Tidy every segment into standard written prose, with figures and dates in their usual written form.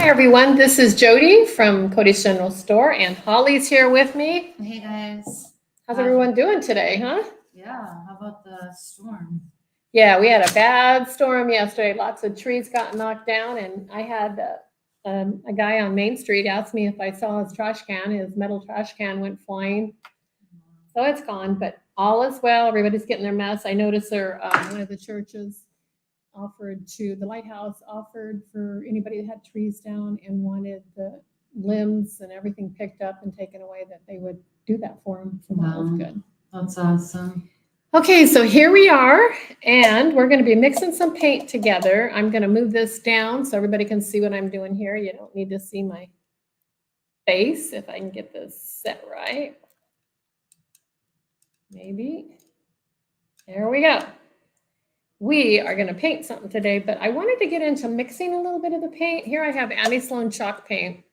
Hi everyone, this is Jody from Cody's General Store, and Holly's here with me. Hey guys. How's everyone doing today, huh? Yeah, how about the storm? Yeah, we had a bad storm yesterday. Lots of trees got knocked down, and I had a guy on Main Street ask me if I saw his trash can. His metal trash can went flying, so it's gone. But all is well. Everybody's getting their mess. I noticed one of the churches the lighthouse offered for anybody that had trees down and wanted the limbs and everything picked up and taken away, that they would do that for them. So that was Wow. good. That's awesome. Okay, so here we are, and we're going to be mixing some paint together. I'm going to move this down so everybody can see what I'm doing here. You don't need to see my face if I can get this set right. Maybe. There we go. We are going to paint something today, but I wanted to get into mixing a little bit of the paint. Here I have Annie Sloan chalk paint,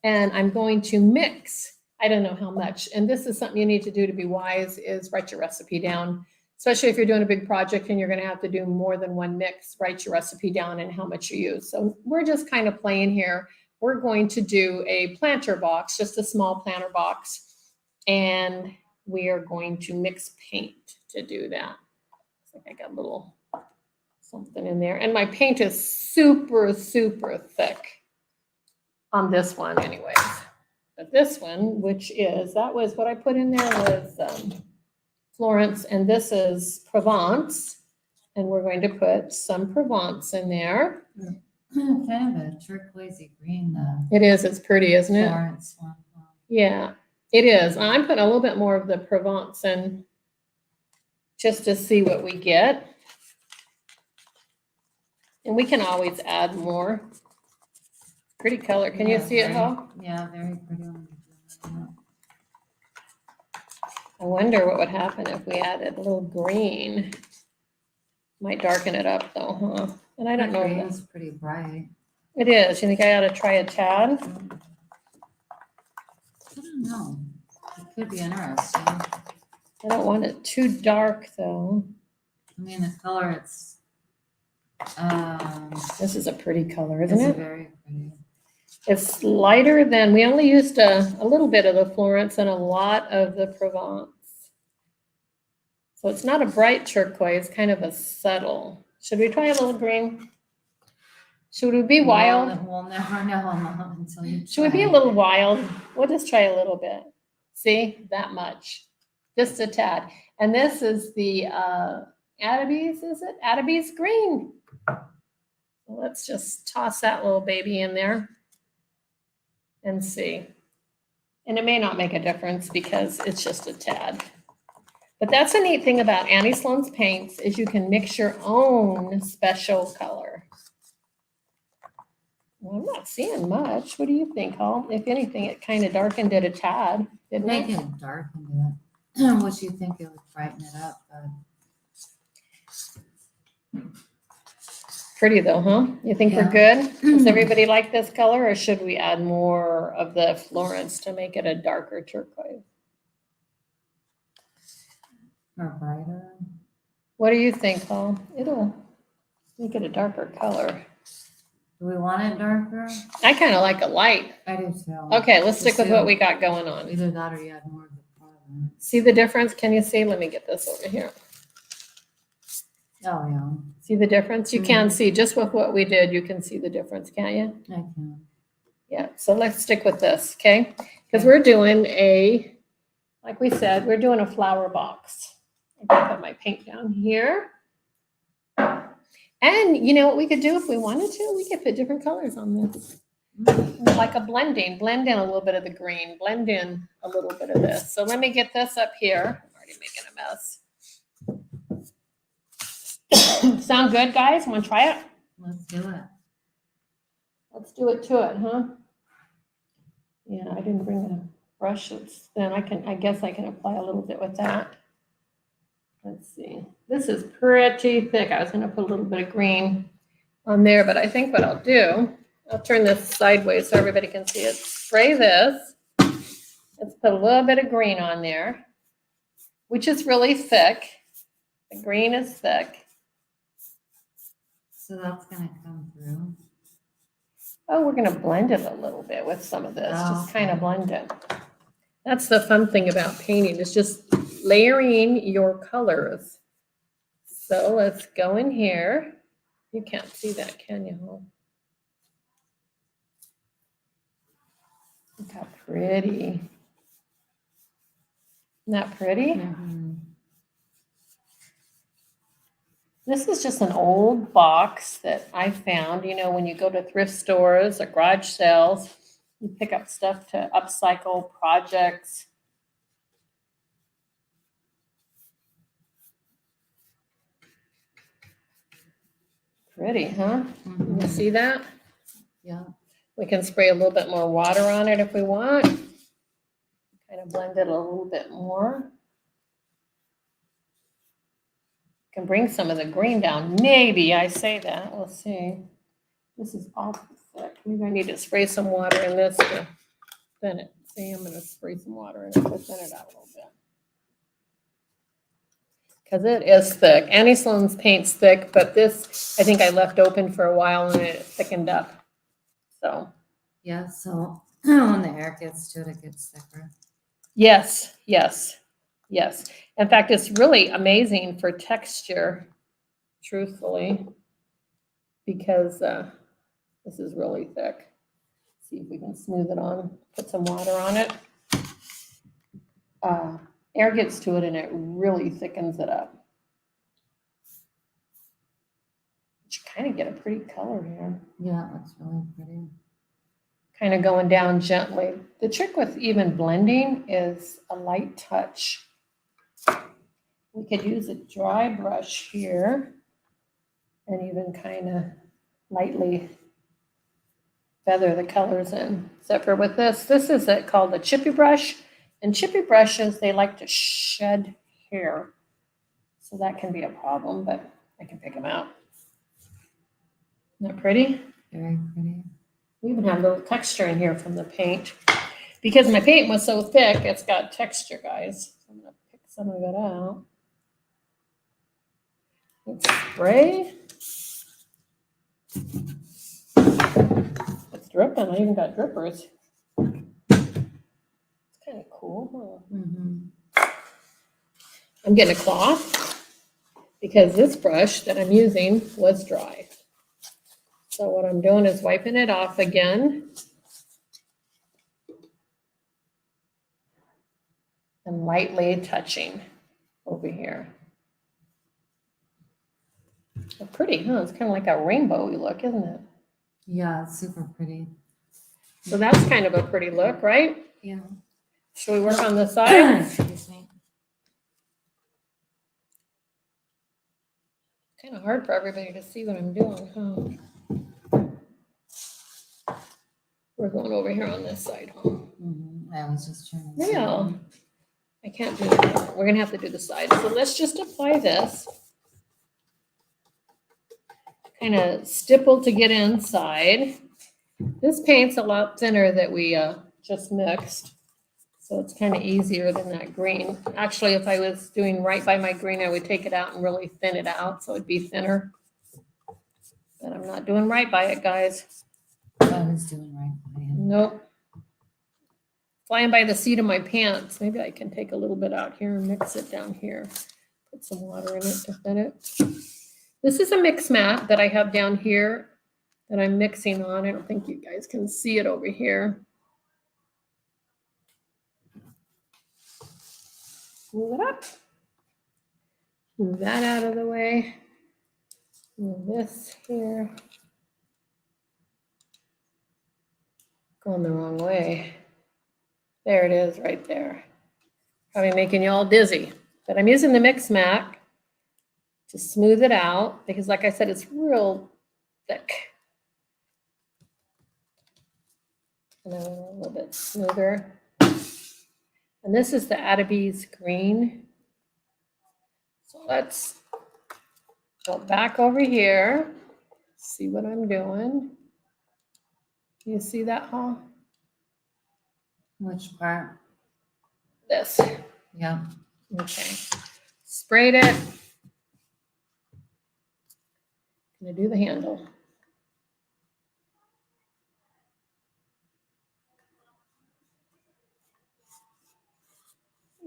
and I'm going to mix. I don't know how much, and this is something you need to do to be wise, is write your recipe down, especially if you're doing a big project and you're going to have to do more than one mix. Write your recipe down and how much you use. So we're just kind of playing here. We're going to do a planter box, just a small planter box, and we are going to mix paint to do that. I got a little something in there, and my paint is super thick on this one anyways. But this one, that was what I put in there, was Florence, and this is Provence, and we're going to put some Provence in there. Kind of a turquoisey green. It is. It's pretty, isn't it? Florence one. Yeah, it is. I'm putting a little bit more of the Provence in just to see what we get. And we can always add more. Pretty color. Can you see it, Hal? Yeah, very pretty one. I wonder what would happen if we added a little green. Might darken it up though, huh? And I don't know. Green's pretty bright. It is. You think I ought to try a tad? I don't know. It could be interesting. I don't want it too dark though. I mean, the color, it's This is a pretty color, isn't it's it? very pretty. It's lighter than, we only used a little bit of the Florence and a lot of the Provence. So it's not a bright turquoise, kind of a subtle. Should we try a little green? Should we be wild? We'll never know until you Should we be a little wild? We'll just try a little bit. See, that much, just a tad. And this is the Atterbury's, is it? Atterbury's green. So let's just toss that little baby in there and see. And it may not make a difference because it's just a tad. But that's a neat thing about Annie Sloan's paints, is you can mix your own special color. Well, I'm not seeing much. What do you think, Hal? If anything, it kind of darkened it a tad, didn't Make it? it darken it. I wish you think it would brighten it up, but Pretty though, huh? You think we're good? Does everybody like this color, or should we add more of the Florence to make it a darker turquoise? or brighter. What do you think, Paul? It'll make it a darker color. Do we want it darker? I kind of like a light. I do too. Okay, let's stick with Just what do we got going on. Either that or you add more of the product. See the difference? Can you see? Let me get this over here. Oh, yeah. See the difference? You can see just with what we did, you can see the difference, can't you? I can. Yeah, so let's stick with this, okay? Because we're doing like we said, we're doing a flower box. I'm gonna put my paint down here. And you know what we could do if we wanted to? We could put different colors on this. Like a blending. Blend in a little bit of the green. Blend in a little bit of this. So let me get this up here. I'm already making a mess. Sound good, guys? Want to try it? Let's do it. Let's do it to it, huh? Yeah, I didn't bring a brush. Then I guess I can apply a little bit with that. Let's see. This is pretty thick. I was going to put a little bit of green on there, but I think what I'll do, I'll turn this sideways so everybody can see it. Spray this. Let's put a little bit of green on there, which is really thick. The green is thick. So that's going to come through. Oh, we're gonna blend it a little bit with some of this, just kind of Okay. blend it. That's the fun thing about painting, is just layering your colors. So let's go in here. You can't see that, can you? Huh? Look how pretty. Isn't that pretty? Mhm. This is just an old box that I found, when you go to thrift stores or garage sales, you pick up stuff to upcycle projects. Pretty, huh? You Mhm. see that? Yeah. We can spray a little bit more water on it if we want. Kind of blend it a little bit more. Can bring some of the green down. Maybe I say that. We'll see. This is awful thick. Maybe I need to spray some water in this to thin it. See, I'm going to spray some water in it to thin it out a little bit. Because it is thick. Annie Sloan's paint's thick, but this I think I left open for a while and it thickened up. So Yeah, so when the air gets to it, it gets thicker. yes, yes, yes. In fact, it's really amazing for texture, truthfully, because this is really thick. See if we can smooth it on, put some water on it. Air gets to it and it really thickens it up. But you kind of get a pretty color here. Yeah, it looks really pretty. Kind of going down gently. The trick with even blending is a light touch. We could use a dry brush here and even kind of lightly feather the colors in. Except for with this is called a chippy brush. And chippy brushes, they like to shed hair. So that can be a problem, but I can pick them out. Isn't that pretty? Very pretty. We even have a little texture in here from the paint. Because my paint was so thick, it's got texture, guys. So I'm gonna pick some of it out. Let's spray. It's dripping. I even got drippers. It's kind of cool, huh? Mhm. I'm getting a cloth because this brush that I'm using was dry. So what I'm doing is wiping it off again. And lightly touching over here. Pretty, huh? It's kind of like a rainbowy look, isn't it? Yeah, it's super pretty. So that's kind of a pretty look, right? Yeah. Should we work on the side? Excuse me. Kind of hard for everybody to see what I'm doing, huh? We're going over here on this side, huh? Mhm. I was just trying to. Yeah. I can't do that. We're gonna have to do the side. So let's just apply this. Kind of stipple to get inside. This paint's a lot thinner that we just mixed. So it's kind of easier than that green. Actually, if I was doing right by my green, I would take it out and really thin it out so it'd be thinner. But I'm not doing right by it, guys. I was doing right by him. Nope. Flying by the seat of my pants. Maybe I can take a little bit out here and mix it down here. Put some water in it to thin it. This is a mix mat that I have down here that I'm mixing on. I don't think you guys can see it over here. Move it up. Move that out of the way. Move this here. Going the wrong way. There it is right there. Probably making you all dizzy. But I'm using the mix mat to smooth it out because like I said, it's real thick. And then a little bit smoother. And this is the Attabee's green. So let's go back over here. See what I'm doing. You see that, huh? Which part? This. Yeah. Okay. Sprayed it. Gonna do the handle.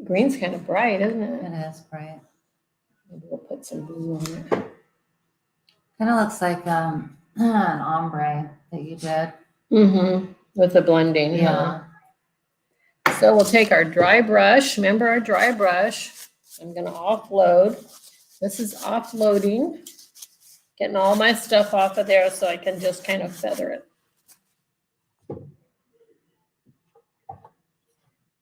green's kind of bright, isn't it? It is bright. Maybe we'll put some blue on it. Kind of looks like an ombre that you did. Mm-hmm. With the blending. Yeah. So we'll take our dry brush. Remember our dry brush. I'm gonna offload. This is offloading. Getting all my stuff off of there so I can just kind of feather it.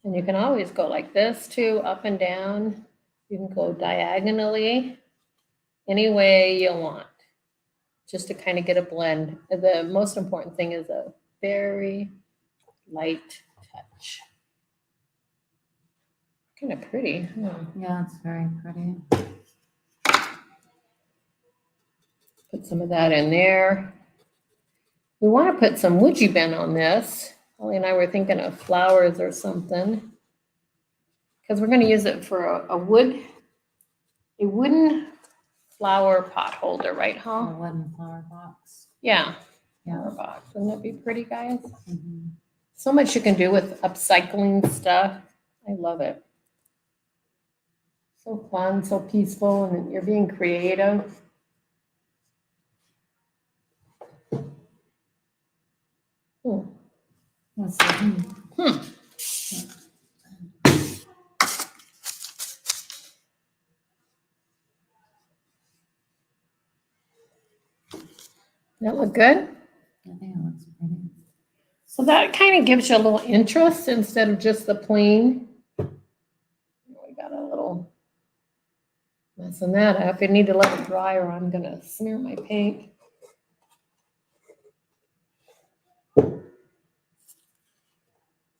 And you can always go like this too, up and down. You can go diagonally, any way you want, just to kind of get a blend. The most important thing is a very light touch. Kind of pretty. Huh? Yeah, it's very pretty. Put some of that in there. We want to put some Woodgie Bend on this. Holly and I were thinking of flowers or something, because we're going to use it for a wooden flower pot holder, right, A huh? wooden flower box. Yeah, Yeah. flower box. Wouldn't that be pretty, guys? Mhm. So much you can do with upcycling stuff. I love it. So fun, so peaceful, and you're being creative. Hmm. Let's see. Hmm. That look good? I think it looks pretty. So that kind of gives you a little interest instead of just the plain. We got a little messing that up. You need to let it dry or I'm gonna smear my paint.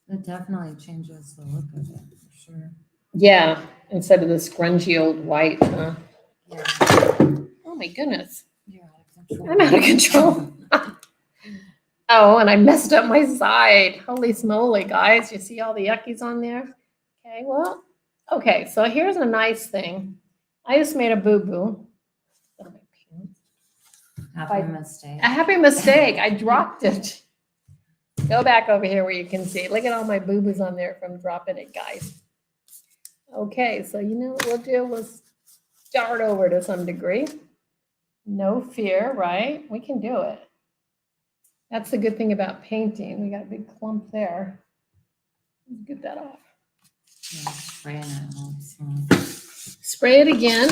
It definitely changes the look of it for sure. Yeah, instead of this grungy old white, huh? Yeah. Oh my goodness, You're out of control. I'm out of control. Oh, and I messed up my side. Holy smoly, guys. You see all the yuckies on there? Okay, well, okay, so here's a nice thing. I just made a boo-boo. Happy mistake. A happy mistake. I dropped it. Go back over here where you can see. Look at all my boo-boos on there from dropping it, guys. Okay, so you know what we'll do? We'll start over to some degree. No fear, right? We can do it. That's the good thing about painting. We got a big clump there. Let's get that off. Yeah, spraying it helps. Spray it again.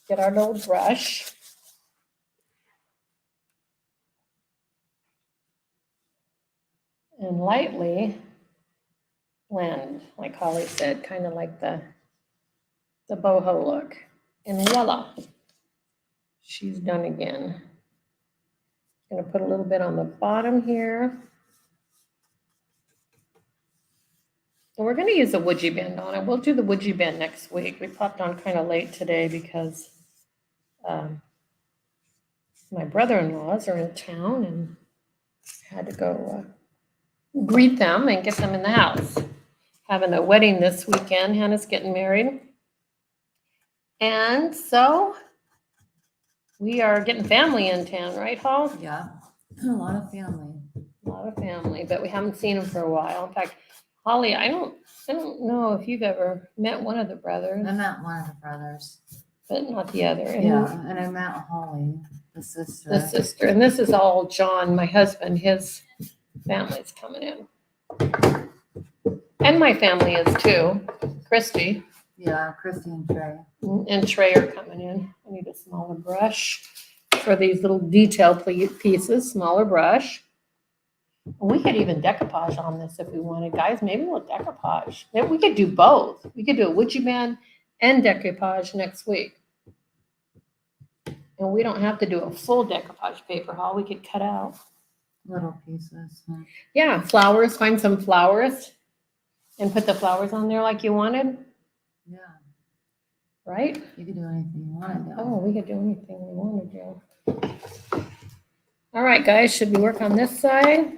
Get our little brush. And lightly blend, like Holly said, kind of like the boho look. And voila, she's done again. Gonna put a little bit on the bottom here. And we're gonna use the Woodgie Bend on it. We'll do the Woodgie Bend next week. We popped on kind of late today because my brother-in-laws are in town and had to go greet them and get them in the house. Having a wedding this weekend. Hannah's getting married. And so we are getting family in town, right, Hall? Yeah, a lot of family. A lot of family, but we haven't seen them for a while. In fact, Holly, I don't know if you've ever met one of the brothers, I met one of the brothers. but not the other. And Yeah, and I met Holly, the sister. the sister. And this is all John, my husband, his family's coming in. And my family is too. Christy Yeah, Christy and Trey. and Trey are coming in. I need a smaller brush for these little detail pieces, smaller brush. We could even decoupage on this if we wanted, guys. Maybe we'll decoupage. Maybe we could do both. We could do a Woodgie Bend and decoupage next week. And we don't have to do a full decoupage paper haul. We could cut out. Little pieces. Huh? Yeah, flowers. Find some flowers and put the flowers on there like you wanted, Yeah, right? you can do anything you want to do. Oh, we could do anything we want to do. All right, guys, should we work on this side?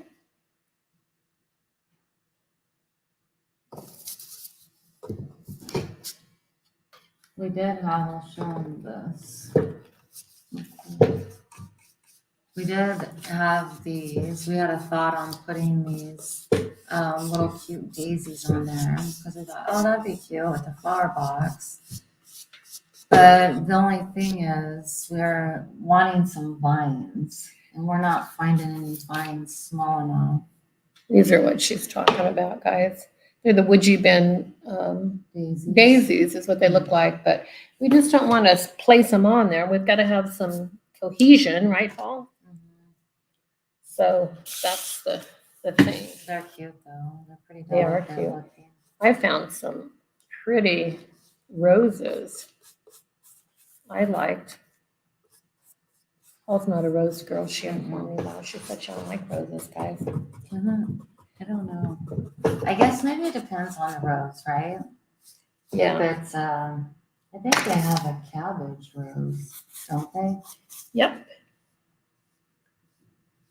We did have, I'll show them this. We did have these. We had a thought on putting these little cute daisies on there because we thought, oh, that'd be cute with the flower box. But the only thing is, we're wanting some vines, and we're not finding any vines small enough. These are what she's talking about, guys. They're the Woodgie Bend daisies is what they look like, but we just don't want to place them on there. We've got to have some cohesion, right, Paul? Mhm. So that's the thing. They're cute though. They're pretty They are delicate cute. looking. I found some pretty roses I liked. Paul's not a rose girl. She informed me about. She said she don't like roses, guys. I don't know. I guess maybe it depends on the rose, right? Yeah. If it's, I think they have a cabbage rose, don't they? Yep.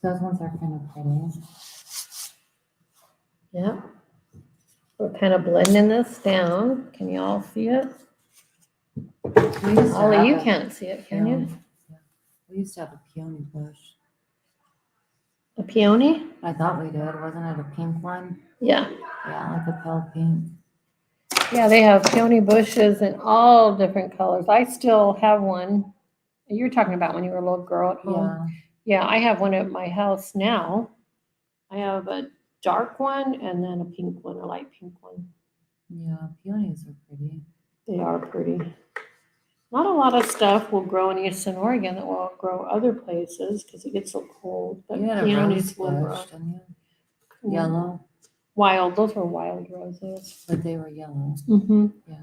Those ones are kind of pretty. Yep. We're kind of blending this down. Can you all see it? We used to Ollie, have you a can't see it, can you? peony. Yeah. We used to have a peony bush. A peony? I thought we did. Wasn't it a pink one? Yeah. Yeah, like a pale pink. Yeah, they have peony bushes in all different colors. I still have one. You're talking about when you were a little girl at home. Yeah. Yeah, I have one at my house now. I have a dark one and then a pink one, a light pink one. Yeah, peonies are pretty. They are pretty. Not a lot of stuff will grow in Eastern Oregon that will grow other places because it gets so cold. But You had a peonies rose will grow. bush, didn't you? Yellow, Wild, those were wild roses. but they were yellow. Mm-hmm. Yeah.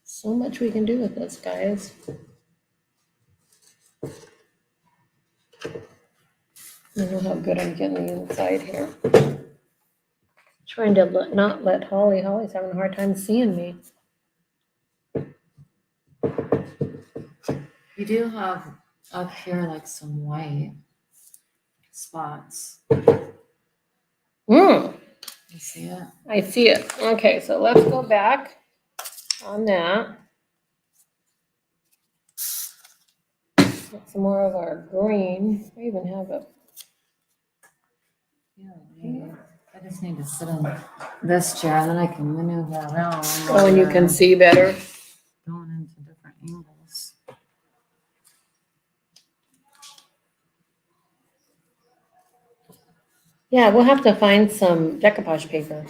So much we can do with this, guys. I know how good I'm getting the inside here. Trying to not let Holly. Holly's having a hard time seeing me. You do have up here like some white spots. You see it? I see it. Okay, so let's go back on that. Get some more of our green. I even have a. Yeah, maybe. I just need to sit in this chair and then I can maneuver around. Oh, and you can see better. Going into different angles. Yeah, we'll have to find some decoupage paper.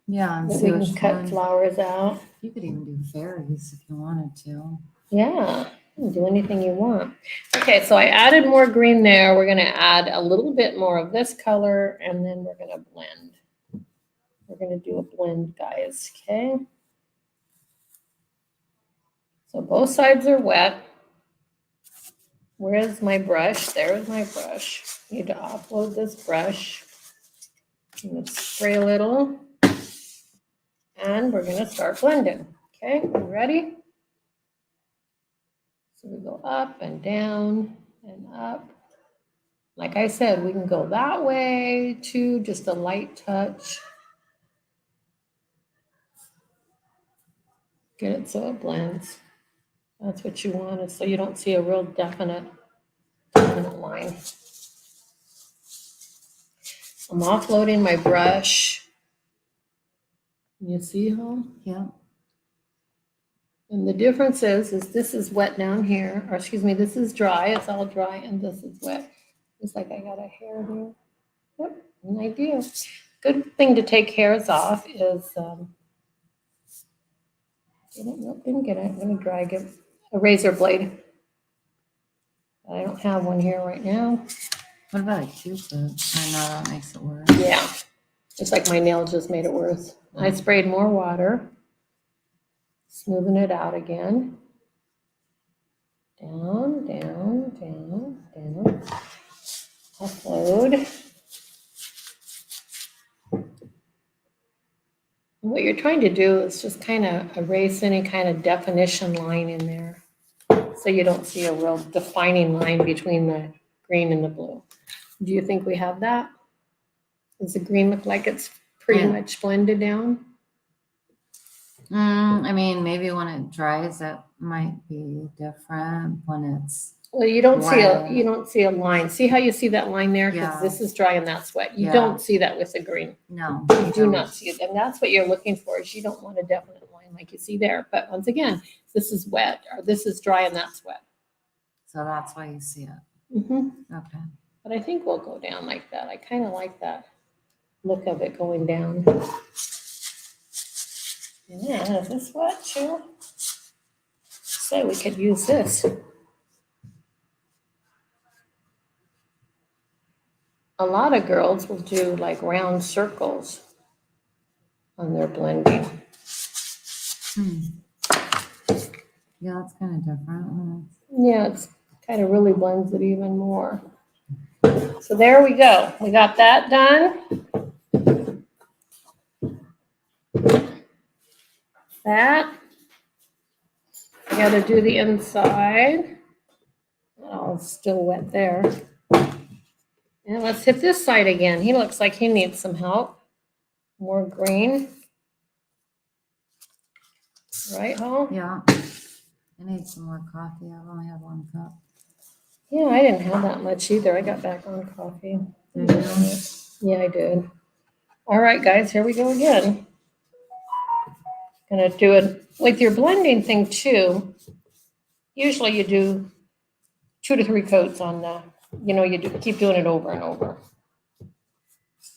Yeah, and that see we can which cut one. flowers out. You could even do fairies if you wanted to. Yeah, you can do anything you want. Okay, so I added more green there. We're gonna add a little bit more of this color and then we're gonna blend. We're gonna do a blend, guys, okay? So both sides are wet. Where is my brush? There is my brush. Need to offload this brush. I'm gonna spray a little. And we're gonna start blending. Okay, you ready? So we go up and down and up. Like I said, we can go that way too, just a light touch. Get it so it blends. That's what you want, is so you don't see a real definite line. I'm offloading my brush. You see how? Yeah. And the difference is this is wet down here, or excuse me, this is dry, it's all dry, and this is wet. It's like I got a hair here. Yep, an idea. Good thing to take hairs off is, didn't get it, I'm gonna drag it, a razor blade. I don't have one here right now. What about a Q-tip? I know that makes it worse. Yeah, it's like my nail just made it worse. I sprayed more water, smoothing it out again. Down, down, down, down. Upload. What you're trying to do is just kind of erase any kind of definition line in there. So you don't see a real defining line between the green and the blue. Do you think we have that? Does the green look like it's pretty much blended down? I mean, maybe when it dries, it might be different when it's, Well, you don't see Wow. you don't see a line. See how you see that line there? Because Yeah. this is dry and that's wet. You Yeah. don't see that with the green. no. You do not see it. And that's what you're looking for is you don't want a definite line like you see there. But once again, this is wet or this is dry and that's wet. So that's why you see it. hmm Okay. But I think we'll go down like that. I kind of like that look of it going down. Yeah, is this wet too? Say we could use this. A lot of girls will do like round circles on their blending. Yeah, that's kind of different. Yeah, it's kind of really blends it even more. So there we go. We got that done. That. I got to do the inside. Oh, it's still wet there. And let's hit this side again. He looks like he needs some help. More green. Right, Hall? Yeah. I need some more coffee. I've only had 1 cup. Yeah, I didn't have that much either. I got back on coffee. Did you? Yeah, I did. All right, guys, here we go again. Gonna do it with your blending thing too. Usually you do 2 to 3 coats on the, you keep doing it over and over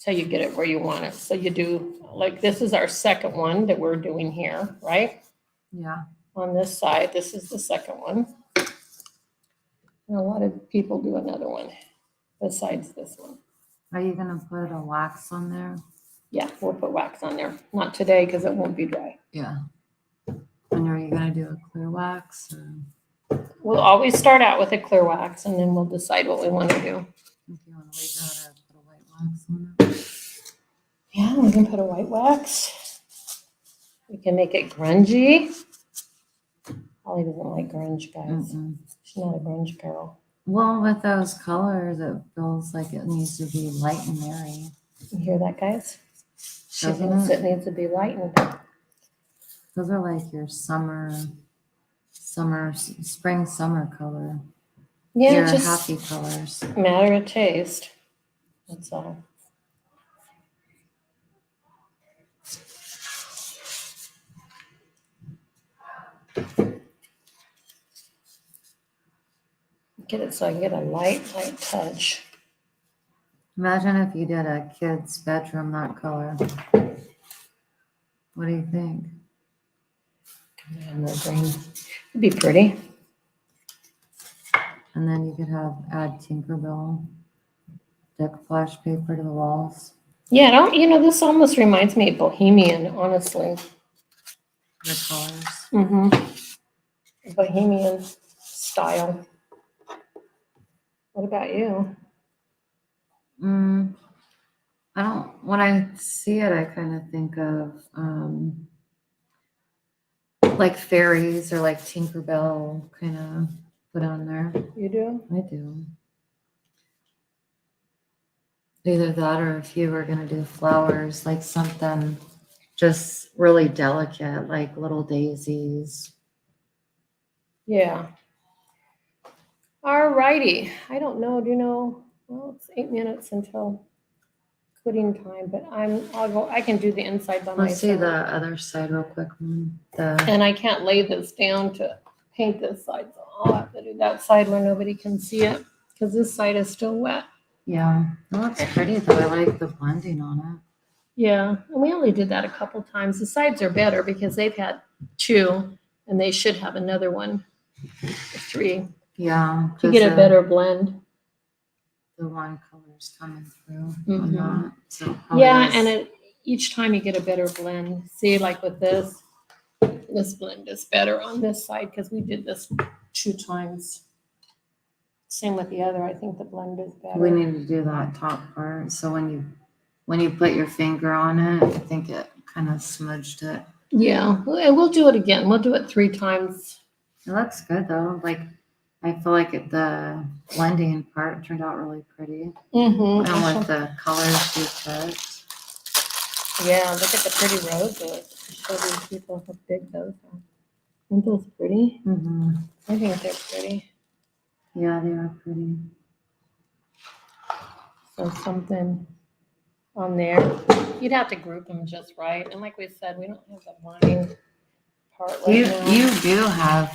till you get it where you want it. So you do, like, this is our second one that we're doing here, right? Yeah. On this side, this is the second one. And a lot of people do another one besides this one. Are you going to put a wax on there? Yeah, we'll put wax on there. Not today because it won't be dry. Yeah. And are you going to do a clear wax? Or We'll always start out with a clear wax and then we'll decide what we want to do. if you want to leave that or put a white wax on it? Yeah, we can put a white wax. We can make it grungy. Holly doesn't like grunge, guys. Mm-mm. She's not a grunge girl. Well, with those colors, it feels like it needs to be light and airy. You hear that, guys? She Doesn't thinks it? it needs to be lightened. Those are like your spring, summer color. Yeah, Your just happy colors. matter of taste. That's all. Get it so I can get a light touch. Imagine if you did a kid's bedroom that color. What do you think? And the green. It'd be pretty. And then you could add Tinkerbell, stick flash paper to the walls. Yeah, this almost reminds me of Bohemian, honestly. The colors. Mm-hmm. Bohemian style. What about you? When I see it, I kind of think of like fairies or like Tinkerbell kind of put on there. You do? I do. Either that or if you were going to do flowers, like something just really delicate, like little daisies. Yeah. All righty. I don't know. Do you know? Well, it's 8 minutes until quitting time, but I'll go. I can do the inside by Let's see myself. the other side real quick. The And I can't lay this down to paint this side, so I'll have to do that side where nobody can see it because this side is still wet. yeah, it looks pretty though. I like the blending on it. Yeah, and we only did that a couple times. The sides are better because they've had 2, and they should have another one, 3, Yeah, to get a better blend. The one color's coming through Mhm. on that. So Yeah, colors- and each time you get a better blend. See, like with this blend is better on this side because we did this 2 times. Same with the other. I think the blend is better. we need to do that top part. So when you put your finger on it, I think it kind of smudged it. Yeah, and we'll do it again. We'll do it 3 times. It looks good though. Like I feel like the blending part turned out really pretty. Mm-hmm. And with the colors you picked. Yeah, look at the pretty roses. Show these people how big those are. Aren't those pretty? Mm-hmm. I think they're pretty. Yeah, they are pretty. So something on there. You'd have to group them just right. And like we said, we don't have the line part right You now. you do have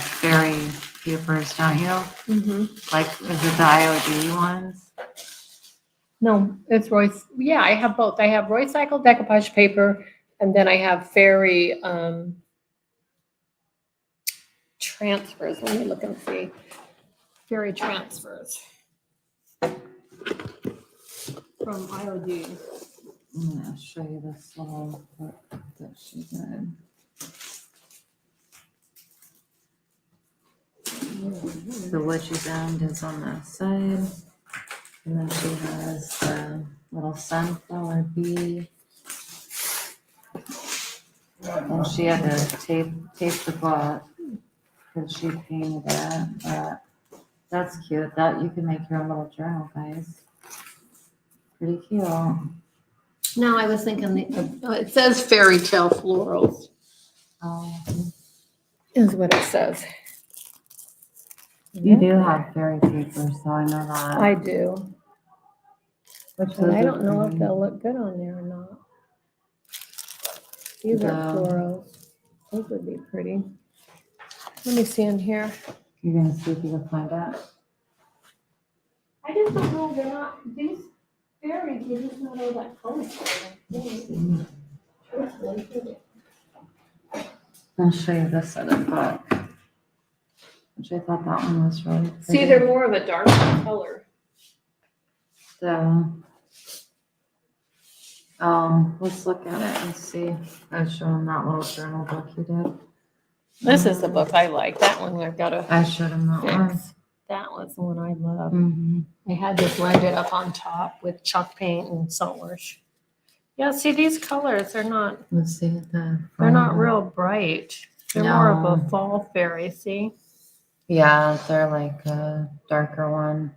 fairy papers, don't you? Mm-hmm. Like, is it the IOD ones? No, it's Royce. Yeah, I have both. I have Roy Cycle decoupage paper, and then I have fairy transfers. Let me look and see. Fairy transfers from IOD. I'm gonna show you this little book that she did. The witch's end is on that side, and then she has the little sunflower bee. And she had to tape the book because she painted it. But that's cute. That you can make your own little journal, guys. Pretty cute. No, I was thinking it says fairy tale florals is what it says. You do have fairy papers, so I know that. I do, Which but I those don't are know if pretty. they'll look good on there or not. These are No. florals. Those would be pretty. Let me see in here. You're gonna see if you can find out. I just don't know, they're not, these fairies, they're just not all that colorful. I'll show you this other book, which I thought that one was really pretty. See, they're more of a dark color. So, let's look at it and see. I was showing that little journal book you did. This is the book I like. That one I've got to I showed him that one. fix. That was the one I love. Mm-hmm. I had to blend it up on top with chalk paint and saltwash. Yeah, see, these colors, they're not Let's see they're not real bright. They're more of a No. fall fairy, see? Yeah, they're like a darker one.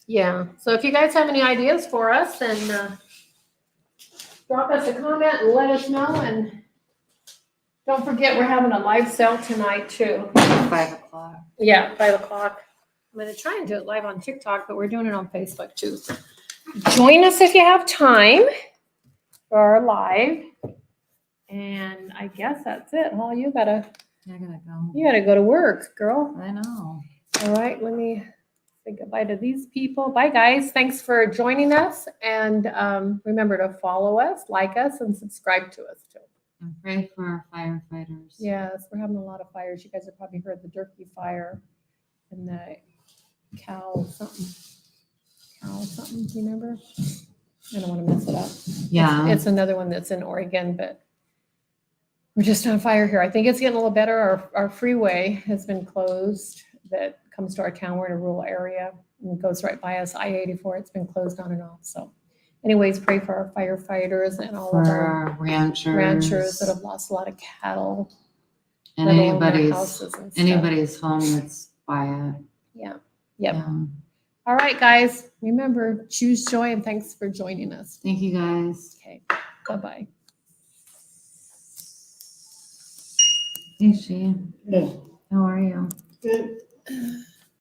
Yeah, so if you guys have any ideas for us, then drop us a comment and let us know. And don't forget, we're having a live sale tonight too. 5 o'clock. Yeah, 5 o'clock. I'm gonna try and do it live on TikTok, but we're doing it on Facebook too. Join us if you have time for our live. And I guess that's it. Huh? You gotta go to work, girl. I know. All right, let me say goodbye to these people. Bye, guys. Thanks for joining us. And remember to follow us, like us, and subscribe to us too. And pray for our firefighters. Yes, we're having a lot of fires. You guys have probably heard the Durkee fire and the cow something. Do you remember? I don't want to mess it up. Yeah. It's another one that's in Oregon, but we're just on fire here. I think it's getting a little better. Our freeway has been closed that comes to our town. We're in a rural area and it goes right by us. I-84, it's been closed on and off. So anyways, pray for our firefighters and all For of our our ranchers. ranchers that have lost a lot of cattle. And let alone their anybody's houses and stuff. anybody's home that's by it. Yeah. Yep. Yeah. All right, guys. Remember, choose joy and thanks for joining us. Thank you guys. Okay. Bye-bye. Hey, She. Hey. How are you? Good.